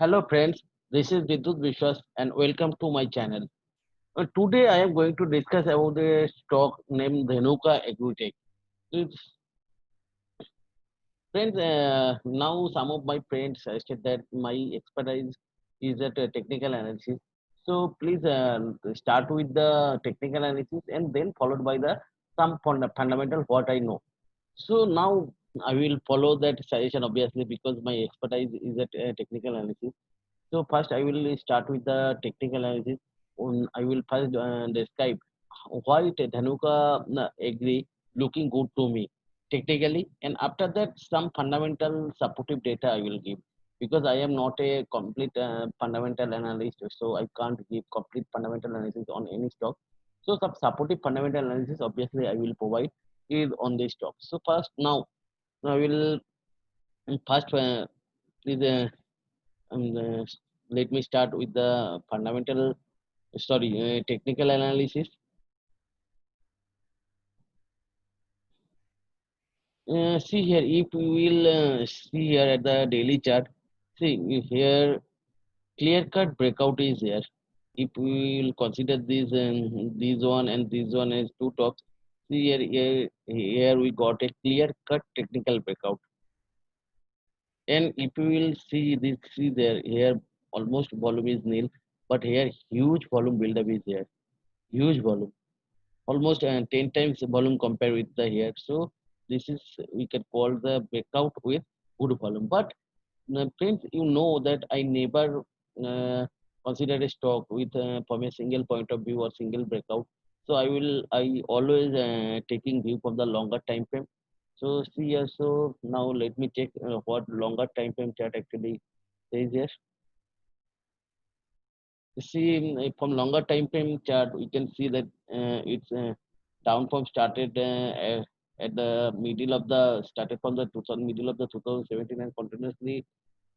Hello friends, this is Vidut Vishwas and welcome to my channel. Today I am going to discuss about a stock named Dhanuka Agrotech. It's- Friends, now some of my friends suggested that my expertise is at technical analysis. So please start with the technical analysis and then followed by the some fundamental what I know. So now I will follow that suggestion obviously because my expertise is at technical analysis. So first, I will start with the technical analysis. I will first describe why Dhanuka agree looking good to me technically, and after that, some fundamental supportive data I will give because I am not a complete fundamental analyst, so I can't give complete fundamental analysis on any stock. So some supportive fundamental analysis, obviously, I will provide is on this stock. So first, now I will first please. Uh, let me start with the technical analysis. See here, if we will see here at the daily chart, see here clear cut breakout is here. If we will consider this one and this one as two tops, see here we got a clear cut technical breakout. And if we will see this, see there here almost volume is nil, but here huge volume buildup is here, huge volume almost 10 times the volume compared with the here. So this is we can call the breakout with good volume. But friends, you know that I never consider a stock with from a single point of view or single breakout. So I always taking view from the longer time frame. So see here. So now let me check what longer time frame chart actually says here. See from longer time frame chart we can see that it's downform started at the middle of the started from the 2000 middle of the 2017 and continuously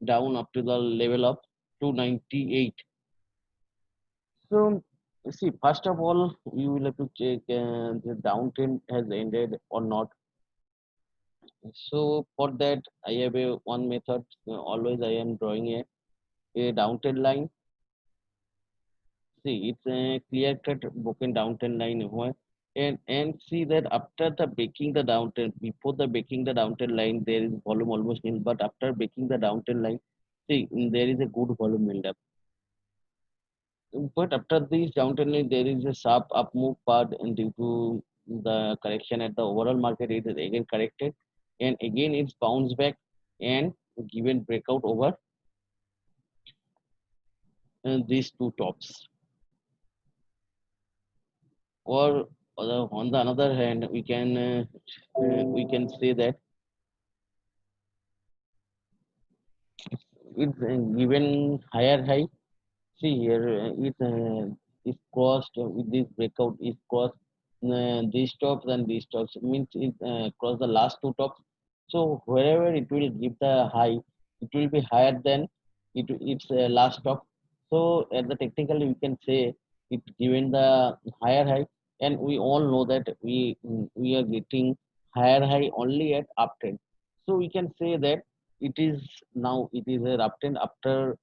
down up to the level of 298. So see, first of all you will have to check the downtrend has ended or not. So for that I have a one method. Always I am drawing a downtrend line. See, it's a clear-cut broken downtrend line here. And see that after the breaking the downtrend, before the breaking the downtrend line, there is volume almost nil. But after breaking the downtrend line, see, there is a good volume build up. But after this downtrend line, there is a sharp up move part and due to the correction at the overall market, it is again corrected. And again, it's bounced back and given breakout over these two tops. Or on the another hand, we can say that it's given higher high. See here, it is crossed with this breakout is crossed these tops and these tops means it cross the last two tops. So wherever it will give the high, it will be higher than its last top. So at the technically we can say it given the higher high, and we all know that we are getting higher high only at uptrend. So we can say that it is now it is a uptrend after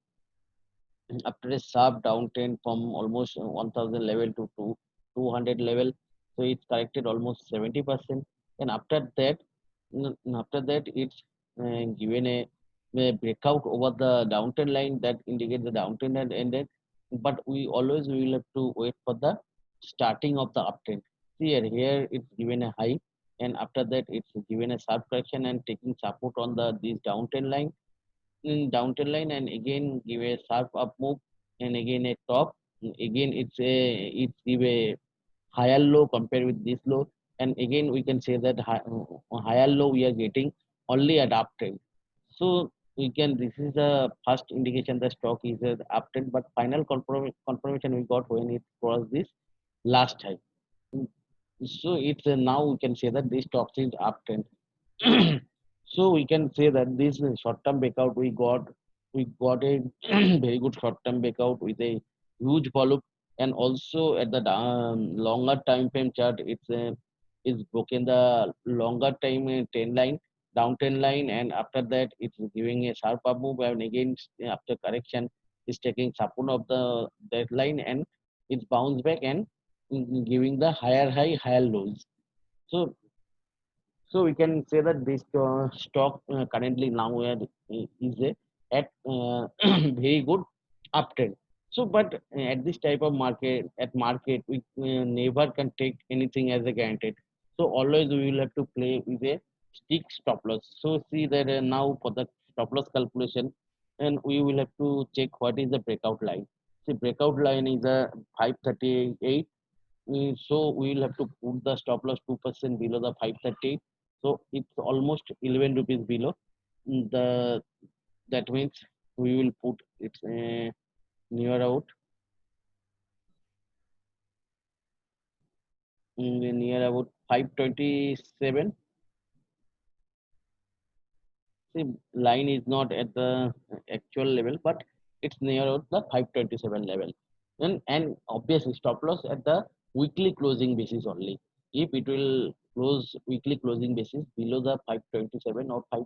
a sharp downtrend from almost 1000 level to 200 level. So it's corrected almost 70%. And after that it's given a breakout over the downtrend line that indicates the downtrend had ended. But we always will have to wait for the starting of the uptrend. See here it's given a high, and after that it's given a sharp correction and taking support on the this downtrend line, downtrend line, and again give a sharp up move and again a top. Again it's give a higher low compared with this low, and again we can say that higher low we are getting only at uptrend. So we can this is the first indication the stock is at uptrend, but final confirmation we got when it crossed this last high. So it's now we can say that this stock is uptrend. So we can say that this short-term breakout we got a very good short-term breakout with a huge volume, and also at the longer time frame chart it's broken the longer time trend line downtrend line, and after that it's giving a sharp up move, and again after correction is taking support of the that line, and it's bounce back and giving the higher high, higher lows. So we can say that this stock currently now is at very good uptrend. So, but at this type of market, we never can take anything as a guaranteed. So always we will have to play with a stick stop loss. So see that now for the stop loss calculation, and we will have to check what is the breakout line. See, breakout line is a 538. So we will have to put the stop loss 2% below the 530. So it's almost 11 rupees below. The that means we will put it near out near about 527. See, line is not at the actual level, but it's near out the 527 level. And obviously stop loss at the weekly closing basis only. If it will close weekly closing basis below the 527 or 5,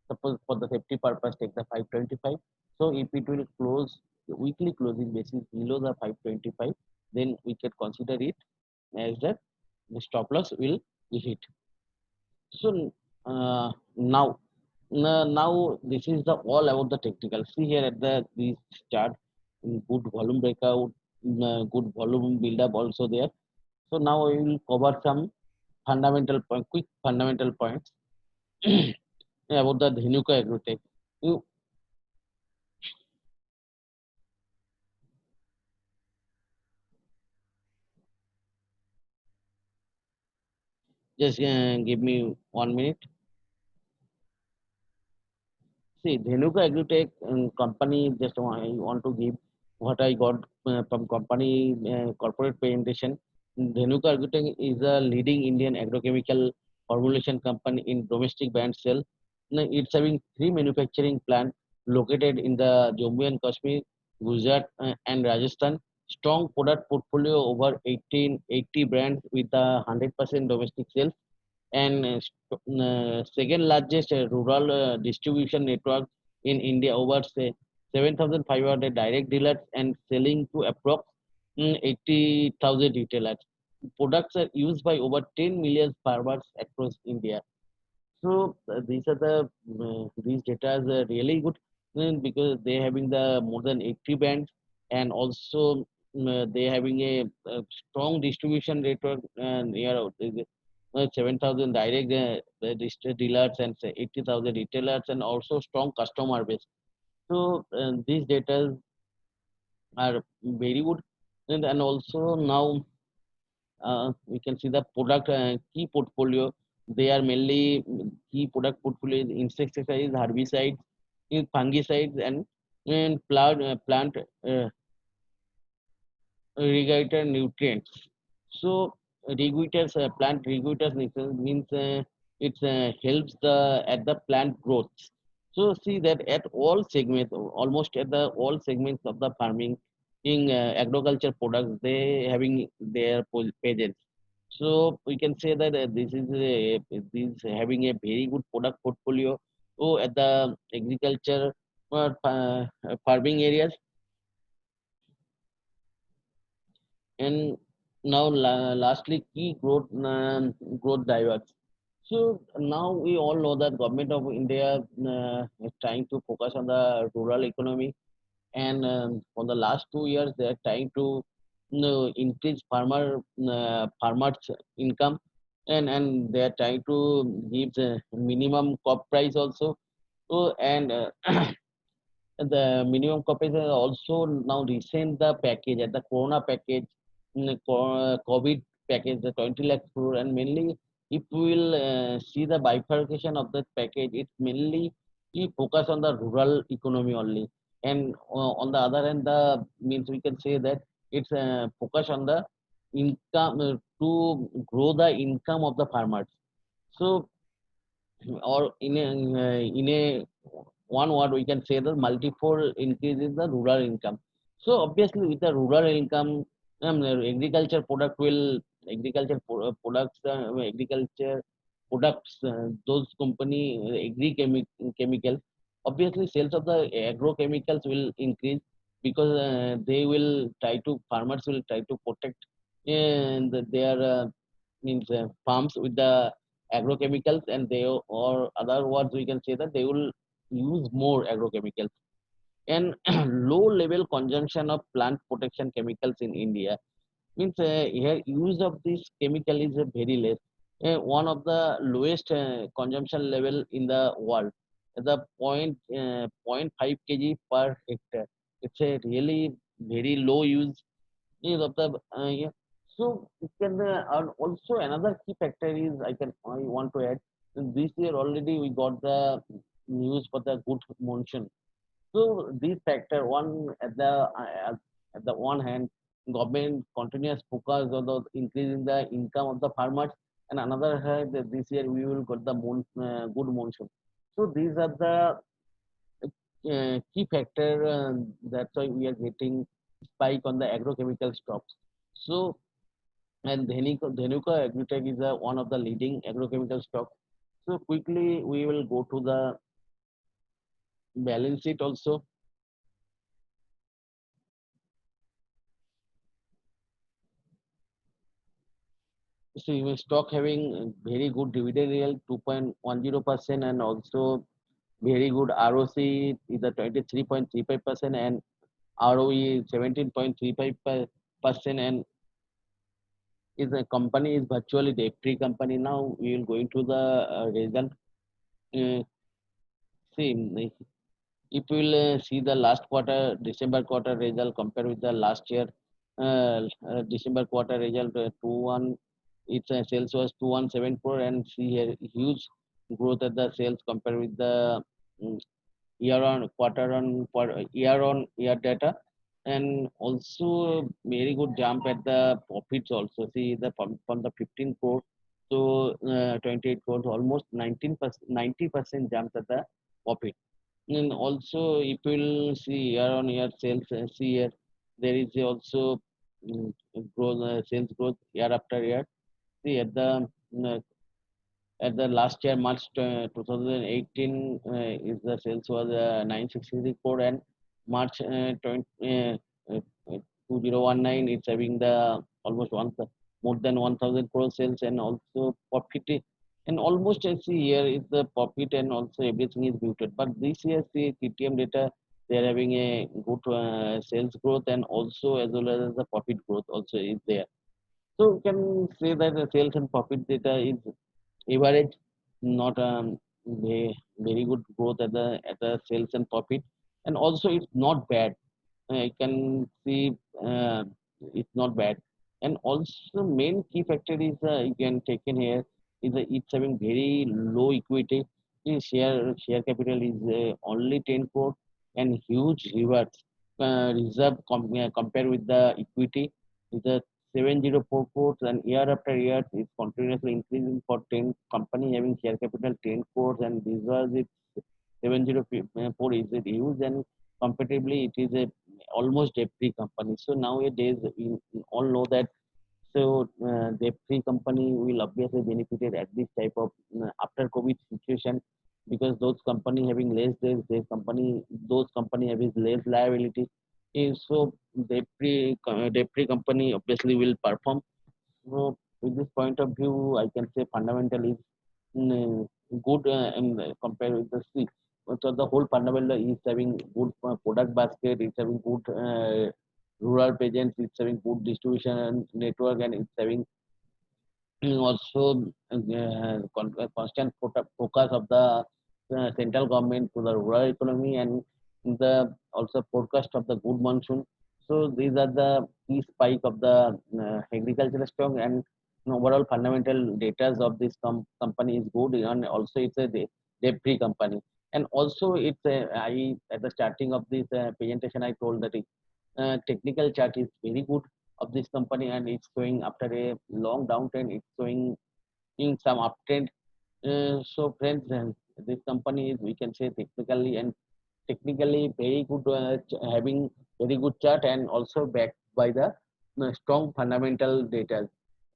suppose for the safety purpose take the 525. So if it will close the weekly closing basis below the 525, then we can consider it as that the stop loss will be hit. So now now this is the all about the technical. See here at the this chart, good volume breakout, good volume build up also there. So now we will cover some quick fundamental points about the Dhanuka Agrotech. You just give me 1 minute. See, Dhanuka Agrotech company, just I want to give what I got from company corporate presentation. Dhanuka Agrotech is a leading Indian agrochemical formulation company in domestic brand sale. It's having three manufacturing plants located in the Jammu and Kashmir, Gujarat, and Rajasthan. Strong product portfolio over 1880 brands with a 100% domestic sales, and second largest rural distribution network in India, over say 7,500 direct dealers and selling to approx 80,000 retailers. Products are used by over 10 million farmers across India. So these are the these data is really good, because they having the more than 80 bands, and also they having a strong distribution network near 7,000 direct dealers and say 80,000 retailers, and also strong customer base. So these data are very good, and also now we can see the product key portfolio. They are mainly key product portfolio is insecticides, herbicides, fungicides, and plant regulator nutrients. So regulators, plant regulators means it helps the at the plant growth. So see that at all segments, almost at the all segments of the farming, in agriculture products, they having their pages. So we can say that this is having a very good product portfolio. So at the agriculture farming areas, and now lastly key growth drivers. So now we all know that government of India is trying to focus on the rural economy, and for the last 2 years they are trying to increase farmers income, and they are trying to give the minimum crop price also. So and the minimum compensation also now resent the package at the corona package, COVID package, the 20 lakh crore, and mainly if we will see the bifurcation of that package, it mainly we focus on the rural economy only, and on the other hand, the means we can say that it's focus on the income to grow the income of the farmers. So or in a one word we can say the multifold increase in the rural income. So obviously with the rural income, agriculture products, agriculture products, those company chemicals, obviously sales of the agrochemicals will increase because they will try to farmers will try to protect their means farms with the agrochemicals, and they, or other words we can say that they will use more agrochemicals. And low level consumption of plant protection chemicals in India means here use of this chemical is very less. One of the lowest consumption level in the world, the point 0.5 kg per hectare. It's a really very low use is of the yeah. So it can and also another key factor is I want to add, this year already we got the news for the good monsoon. So this factor, one at the one hand, government continuous focus on the increasing the income of the farmers, and another hand, this year we will got the good monsoon. So these are the key factor. That's why we are getting spike on the agrochemical stocks. So and Dhanuka Agritech is one of the leading agrochemical stock. So quickly we will go to the balance sheet also. So your stock having very good dividend yield 2.10%, and also very good ROC is a 23.35%, and ROE 17.35%, and is a company is virtually debt free company. Now we will go into the result. Uh, See, if we will see the last quarter, December quarter result compared with the last year, December quarter result, 21, its sales was 2174, and see here huge growth at the sales compared with the mm, year on year data, and also very good jump at the profits also. See the from the 15 crore to 28 crores, almost 19%, 90% jump at the profit. And also, if you'll see year on year sales, see here, there is also growth, sales growth year after year. See uh, at the last year, March 2018, is the sales was 963 crore, and March 2019, it's having the almost more than 1000 crore sales, and also profit. And almost I see here is the profit, and also everything is muted. But this year, see TTM data, they are having a good sales growth, and also as well as the profit growth also is there. So we can say that the sales and profit data is average, not very good growth at the sales and profit, and also it's not bad. I can see it's not bad, and also main key factor is you can take in here is it's having very low equity. Share capital is only 10 crore, and huge rewards compared with the equity is a 704 crores, and year after year it's continuously increasing for 10 company having share capital 10 crores, and this was it 704 is it huge, and comparatively it is a almost debt free company. So nowadays we all know that, so debt free company will obviously benefited at this type of after COVID situation, because those company having less debt, those company having less liability. So debt free company obviously will perform. So with this point of view, I can say fundamental is good compared with the C. So the whole fundamental is having good product basket, it's having good rural presence, it's having good distribution network, and it's having also constant focus of the central government to the rural economy, and the also forecast of the good monsoon. So these are the key spike of the agricultural stock, and overall fundamental data of this company is good, and also it's a debt free company. And also it's a, I at the starting of this presentation I told that technical chart is very good of this company, and it's showing after a long downtrend, it's showing in some uptrend. So friends, this company is, we can say, technically very good, having very good chart, and also backed by the strong fundamental data.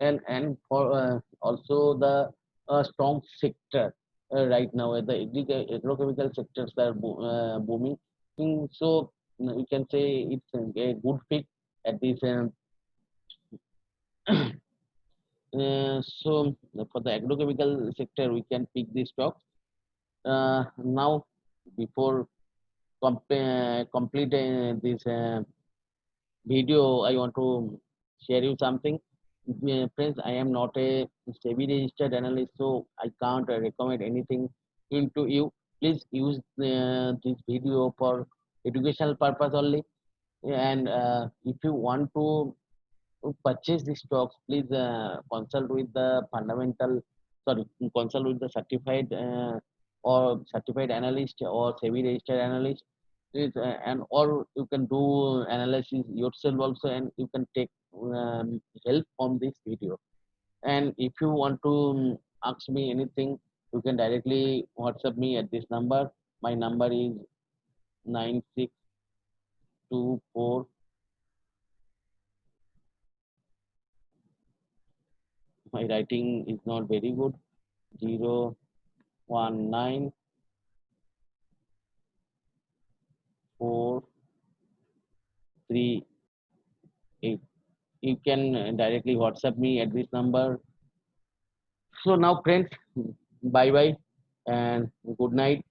And for also the a strong sector right now. The agrochemical sectors are booming. So we can say it's a good pick at this. So for the agrochemical sector, we can pick this stock. Now, before complete this video, I want to share you something. Friends, I am not a SEBI registered analyst, so I can't recommend anything into you. Please use this video for educational purpose only. And if you want to purchase these stocks, please consult with the sorry, consult with the certified or certified analyst or SEBI registered analyst. Please, and or you can do analysis yourself also, and you can take help from this video. And if you want to ask me anything, you can directly WhatsApp me at this number. My number is 9624. My writing is not very good. 0194438. You can directly WhatsApp me at this number. So now, friends, bye bye and good night.